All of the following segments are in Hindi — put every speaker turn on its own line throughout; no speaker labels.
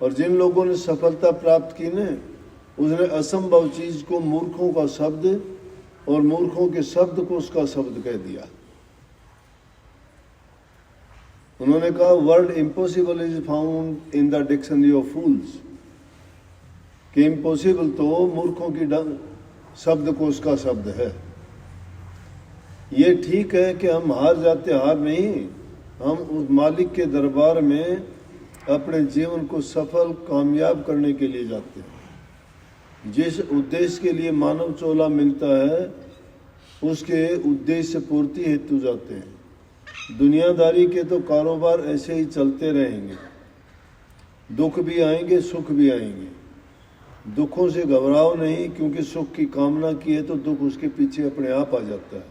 और जिन लोगों ने सफलता प्राप्त की ने, उसने असंभव चीज को मूर्खों का शब्द और मूर्खों के शब्द को उसका शब्द कह दिया। उन्होंने कहा word impossible is found in the dictionary of fools, कि इम्पॉसिबल तो मूर्खों की शब्द को उसका शब्द है। ये ठीक है कि हम हार जाते, हार नहीं, हम उस मालिक के दरबार में अपने जीवन को सफल कामयाब करने के लिए जाते हैं। जिस उद्देश्य के लिए मानव चोला मिलता है उसके उद्देश्य पूर्ति हेतु जाते हैं। दुनियादारी के तो कारोबार ऐसे ही चलते रहेंगे, दुख भी आएंगे सुख भी आएंगे। दुखों से घबराओ नहीं, क्योंकि सुख की कामना की है तो दुख उसके पीछे अपने आप आ जाता है।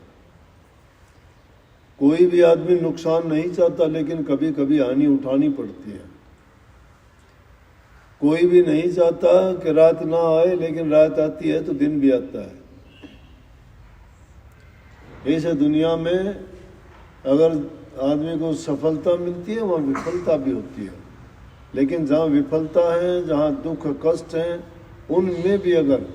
कोई भी आदमी नुकसान नहीं चाहता, लेकिन कभी कभी हानि उठानी पड़ती है। कोई भी नहीं चाहता कि रात ना आए, लेकिन रात आती है तो दिन भी आता है। ऐसे दुनिया में अगर आदमी को सफलता मिलती है वहाँ विफलता भी होती है, लेकिन जहाँ विफलता है, जहाँ दुख कष्ट हैं, उनमें भी अगर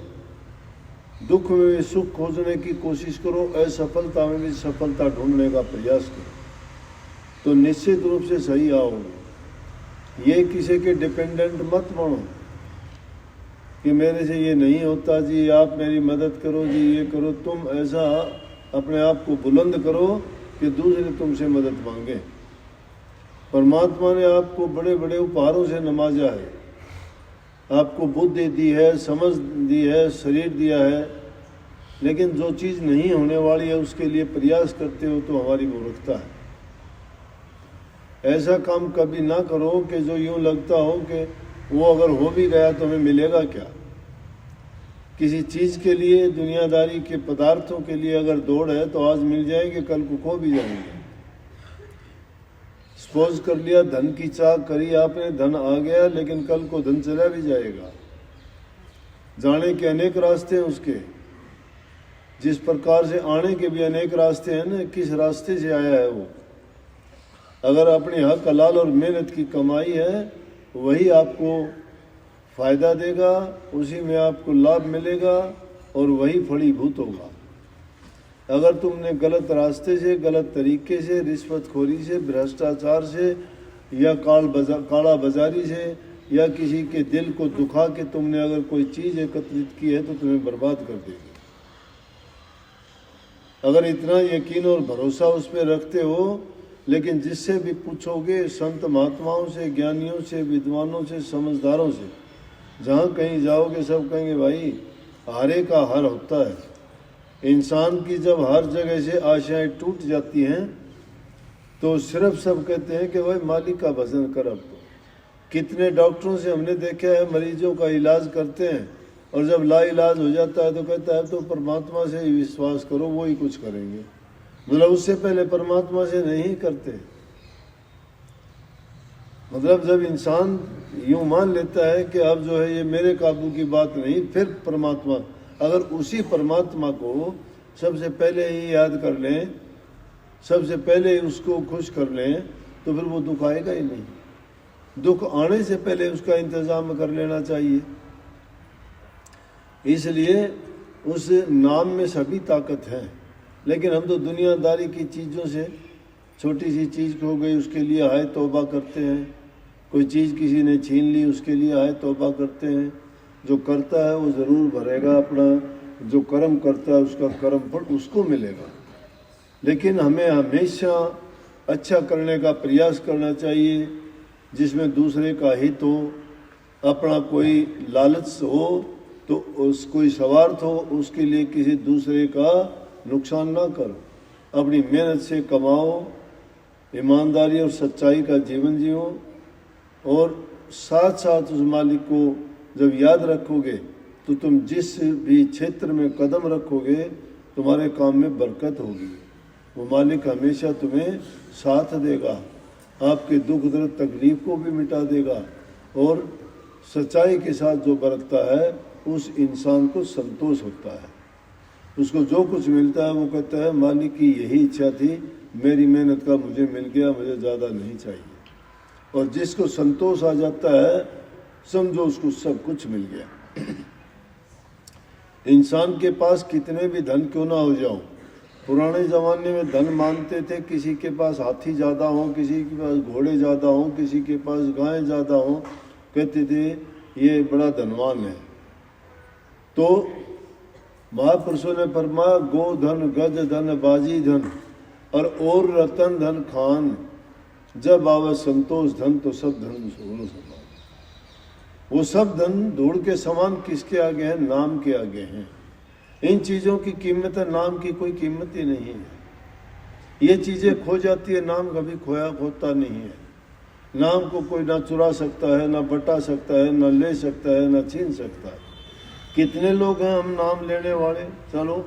दुख में भी सुख खोजने की कोशिश करो, असफलता में भी सफलता ढूंढने का प्रयास करो, तो निश्चित रूप से सही आओगे। ये किसी के डिपेंडेंट मत बनो कि मेरे से ये नहीं होता जी, आप मेरी मदद करो जी, ये करो। तुम ऐसा अपने आप को बुलंद करो कि दूसरे तुमसे मदद मांगे। परमात्मा ने आपको बड़े बड़े उपहारों से नवाजा है, आपको बुद्धि दी है, समझ दी है, शरीर दिया है, लेकिन जो चीज़ नहीं होने वाली है उसके लिए प्रयास करते हो तो हमारी मूर्खता है। ऐसा काम कभी ना करो कि जो यूँ लगता हो कि वो अगर हो भी गया तो हमें मिलेगा क्या। किसी चीज़ के लिए, दुनियादारी के पदार्थों के लिए अगर दौड़ है तो आज मिल जाएंगे, कल को खो भी जाएंगे। सपोज कर लिया धन की चाह करी आपने, धन आ गया, लेकिन कल को धन चला भी जाएगा। जाने के अनेक रास्ते हैं उसके, जिस प्रकार से आने के भी अनेक रास्ते हैं ना, किस रास्ते से आया है वो। अगर अपने हक हलाल और मेहनत की कमाई है, वही आपको फायदा देगा, उसी में आपको लाभ मिलेगा और वही फलीभूत होगा। अगर तुमने गलत रास्ते से, गलत तरीके से, रिश्वतखोरी से, भ्रष्टाचार से या काला बाजारी से या किसी के दिल को दुखा के तुमने अगर कोई चीज़ एकत्रित की है तो तुम्हें बर्बाद कर देगी। अगर इतना यकीन और भरोसा उस पर रखते हो, लेकिन जिससे भी पूछोगे, संत महात्माओं से, ज्ञानियों से, विद्वानों से, समझदारों से, जहाँ कहीं जाओगे सब कहेंगे भाई हारे का हार होता है। इंसान की जब हर जगह से आशाएं टूट जाती हैं तो सिर्फ सब कहते हैं कि भाई मालिक का भजन कर। अब तो कितने डॉक्टरों से हमने देखा है, मरीजों का इलाज करते हैं और जब लाइलाज हो जाता है तो कहता है तो परमात्मा से ही विश्वास करो, वो ही कुछ करेंगे। मतलब उससे पहले परमात्मा से नहीं करते। मतलब जब इंसान यूँ मान लेता है कि अब जो है ये मेरे काबू की बात नहीं, फिर परमात्मा, अगर उसी परमात्मा को सबसे पहले ही याद कर लें, सबसे पहले ही उसको खुश कर लें, तो फिर वो दुख आएगा ही नहीं। दुख आने से पहले उसका इंतज़ाम कर लेना चाहिए। इसलिए उस नाम में सभी ताकत है, लेकिन हम तो दुनियादारी की चीज़ों से, छोटी सी चीज़ हो गई उसके लिए हाय तौबा करते हैं, कोई चीज़ किसी ने छीन ली उसके लिए हाय तौबा करते हैं। जो करता है वो ज़रूर भरेगा अपना, जो कर्म करता है उसका कर्म फल उसको मिलेगा। लेकिन हमें हमेशा अच्छा करने का प्रयास करना चाहिए, जिसमें दूसरे का हित हो, अपना कोई लालच हो तो उस कोई स्वार्थ हो, उसके लिए किसी दूसरे का नुकसान ना करो। अपनी मेहनत से कमाओ, ईमानदारी और सच्चाई का जीवन जियो, और साथ साथ उस मालिक को जब याद रखोगे तो तुम जिस भी क्षेत्र में कदम रखोगे तुम्हारे काम में बरकत होगी। वो मालिक हमेशा तुम्हें साथ देगा, आपके दुख दर्द तकलीफ को भी मिटा देगा, और सच्चाई के साथ जो बरतता है उस इंसान को संतोष होता है। उसको जो कुछ मिलता है वो कहता है मालिक की यही इच्छा थी, मेरी मेहनत का मुझे मिल गया, मुझे ज़्यादा नहीं चाहिए। और जिसको संतोष आ जाता है समझो उसको सब कुछ मिल गया। इंसान के पास कितने भी धन क्यों ना हो जाओ, पुराने ज़माने में धन मानते थे किसी के पास हाथी ज़्यादा हो, किसी के पास घोड़े ज़्यादा हो, किसी के पास गायें ज़्यादा हो, कहते थे ये बड़ा धनवान है। तो महापुरुषों ने फरमाया गो धन गज धन बाजी धन और रतन धन खान, जब आवे संतोष धन तो सब धन सोनो समान। वो सब धन धूड़ के समान किसके आगे हैं? नाम के आगे हैं। इन चीज़ों की कीमत है, नाम की कोई कीमत ही नहीं है। ये चीज़ें खो जाती है, नाम कभी खोता नहीं है। नाम को कोई ना चुरा सकता है, ना बटा सकता है, ना ले सकता है, ना छीन सकता है। कितने लोग हैं हम नाम लेने वाले, चलो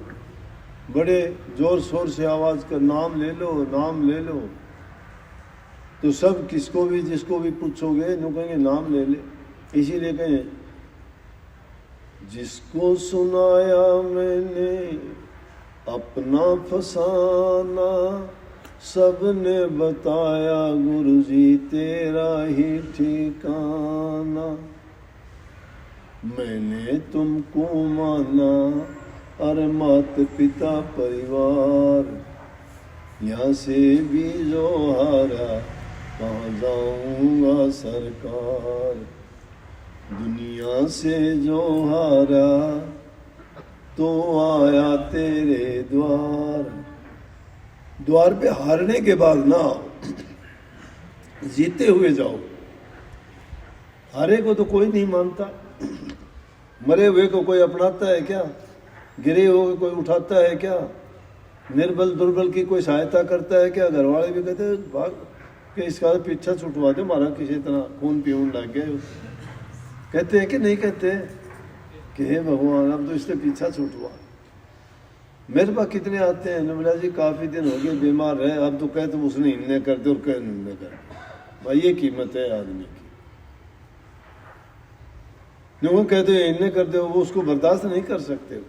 बड़े जोर शोर से आवाज़ कर नाम ले लो, नाम ले लो, तो सब किसको भी जिसको भी पूछोगे नो कहेंगे नाम ले ले। इसीलिए कहें जिसको सुनाया मैंने अपना फसाना, सबने बताया गुरुजी तेरा ही ठिकाना। मैंने तुमको माना अरे माता पिता परिवार, यहाँ से भी जो हारा कहाँ जाऊँगा सरकार। दुनिया से जो हारा तो आया तेरे द्वार पे हारने के बाद ना जीते हुए जाओ। हारे को तो कोई नहीं मानता, मरे हुए को कोई अपनाता है क्या? गिरे हुए को कोई उठाता है क्या? निर्बल दुर्बल की कोई सहायता करता है क्या? घर वाले भी कहते हैं भाग के इसका पीछा छुटवा दे, मारा किसी तरह खून पीऊन लग गया। कहते हैं कि नहीं कहते कि हे भगवान अब तो इससे पीछा छुटवा। मेरे पास कितने आते हैं नमला जी काफ़ी दिन हो गए बीमार है, अब तो कहते उसने इन्ने कर दे और कह इन्ने कर। भाई ये कीमत है आदमी की। वो कहते हैं इन्ने कर दे, वो उसको बर्दाश्त नहीं कर सकते।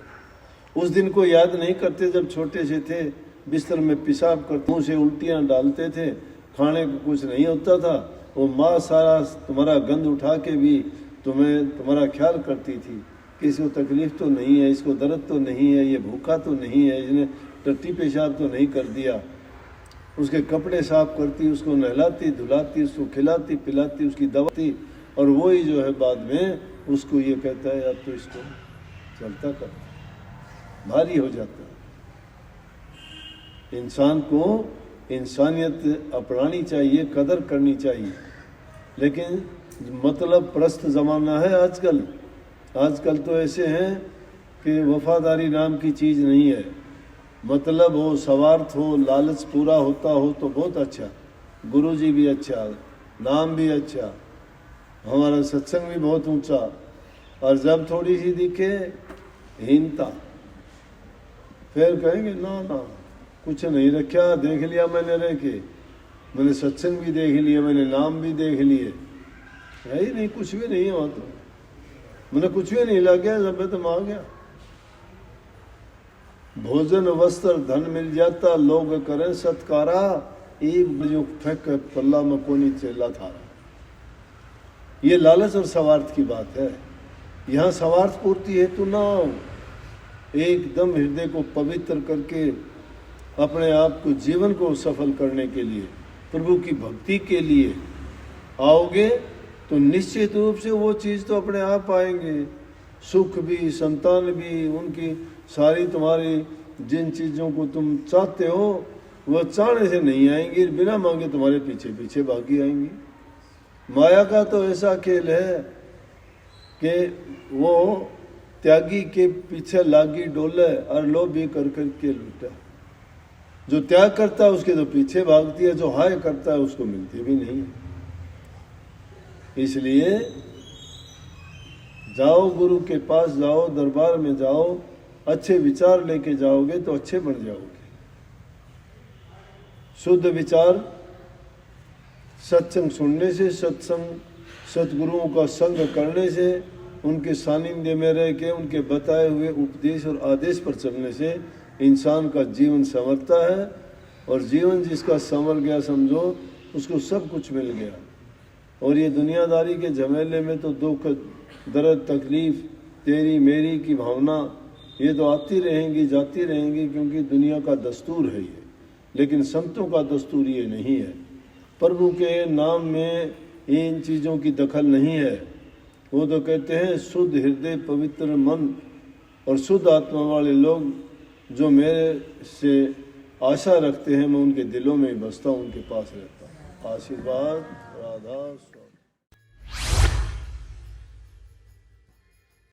उस दिन को याद नहीं करते जब छोटे से थे, बिस्तर में पेशाब करते, मुँह से उल्टियाँ डालते थे, खाने को कुछ नहीं होता था। वो माँ सारा तुम्हारा गंद उठा के भी तुम्हारा ख्याल करती थी, किसी को तकलीफ तो नहीं है, इसको दर्द तो नहीं है, ये भूखा तो नहीं है, इसने टट्टी पेशाब तो नहीं कर दिया। उसके कपड़े साफ करती, उसको नहलाती धुलाती, उसको खिलाती पिलाती, उसकी दवा दी। और वही जो है बाद में उसको ये कहता है अब तो इसको चलता कर, भारी हो जाता है। इंसान को इंसानियत अपनानी चाहिए, कदर करनी चाहिए। लेकिन मतलब प्रस्त ज़माना है आजकल। आजकल तो ऐसे हैं कि वफादारी नाम की चीज़ नहीं है। मतलब हो, स्वार्थ हो, लालच पूरा होता हो तो बहुत अच्छा, गुरुजी भी अच्छा, नाम भी अच्छा, हमारा सत्संग भी बहुत ऊंचा। और जब थोड़ी सी दिखे हीनता, फिर कहेंगे ना ना कुछ नहीं रखा, देख लिया मैंने रह के, मैंने सत्संग भी देख लिया, मैंने नाम भी देख लिए, है ही नहीं, कुछ भी नहीं है वहाँ तो, मैंने कुछ भी नहीं लग गया, जब तो आ गया। भोजन वस्त्र धन मिल जाता, लोग करें सत्कारा, एक जो फेंक पल्ला में कोनी चेला था। ये लालच और स्वार्थ की बात है। यहाँ स्वार्थ पूर्ति हेतु ना हो, एकदम हृदय को पवित्र करके अपने आप को जीवन को सफल करने के लिए, प्रभु की भक्ति के लिए आओगे तो निश्चित रूप से वो चीज़ तो अपने आप आएंगे। सुख भी, संतान भी, उनकी सारी तुम्हारी जिन चीज़ों को तुम चाहते हो वह चाहने से नहीं आएंगी, बिना मांगे तुम्हारे पीछे पीछे भागी आएंगी। माया का तो ऐसा खेल है कि वो त्यागी के पीछे लागी डोले और लोभी कर कर के लूटा। जो त्याग करता है उसके तो पीछे भागती है, जो हाय करता है उसको मिलती भी नहीं। इसलिए जाओ, गुरु के पास जाओ, दरबार में जाओ, अच्छे विचार लेके जाओगे तो अच्छे बन जाओगे। शुद्ध विचार सत्संग सुनने से, सतगुरुओं का संग करने से, उनके सानिध्य में रह के उनके बताए हुए उपदेश और आदेश पर चलने से इंसान का जीवन संवरता है। और जीवन जिसका संवर गया समझो उसको सब कुछ मिल गया। और ये दुनियादारी के झमेले में तो दुख, दर्द, तकलीफ, तेरी मेरी की भावना ये तो आती रहेंगी, जाती रहेंगी, क्योंकि दुनिया का दस्तूर है ये। लेकिन संतों का दस्तूर ये नहीं है। प्रभु के नाम में इन चीज़ों की दखल नहीं है। वो तो कहते हैं शुद्ध हृदय, पवित्र मन और शुद्ध आत्मा वाले लोग जो मेरे से आशा रखते हैं, मैं उनके दिलों में ही बसता हूँ, उनके पास रहता हूँ। आशीर्वाद राधा।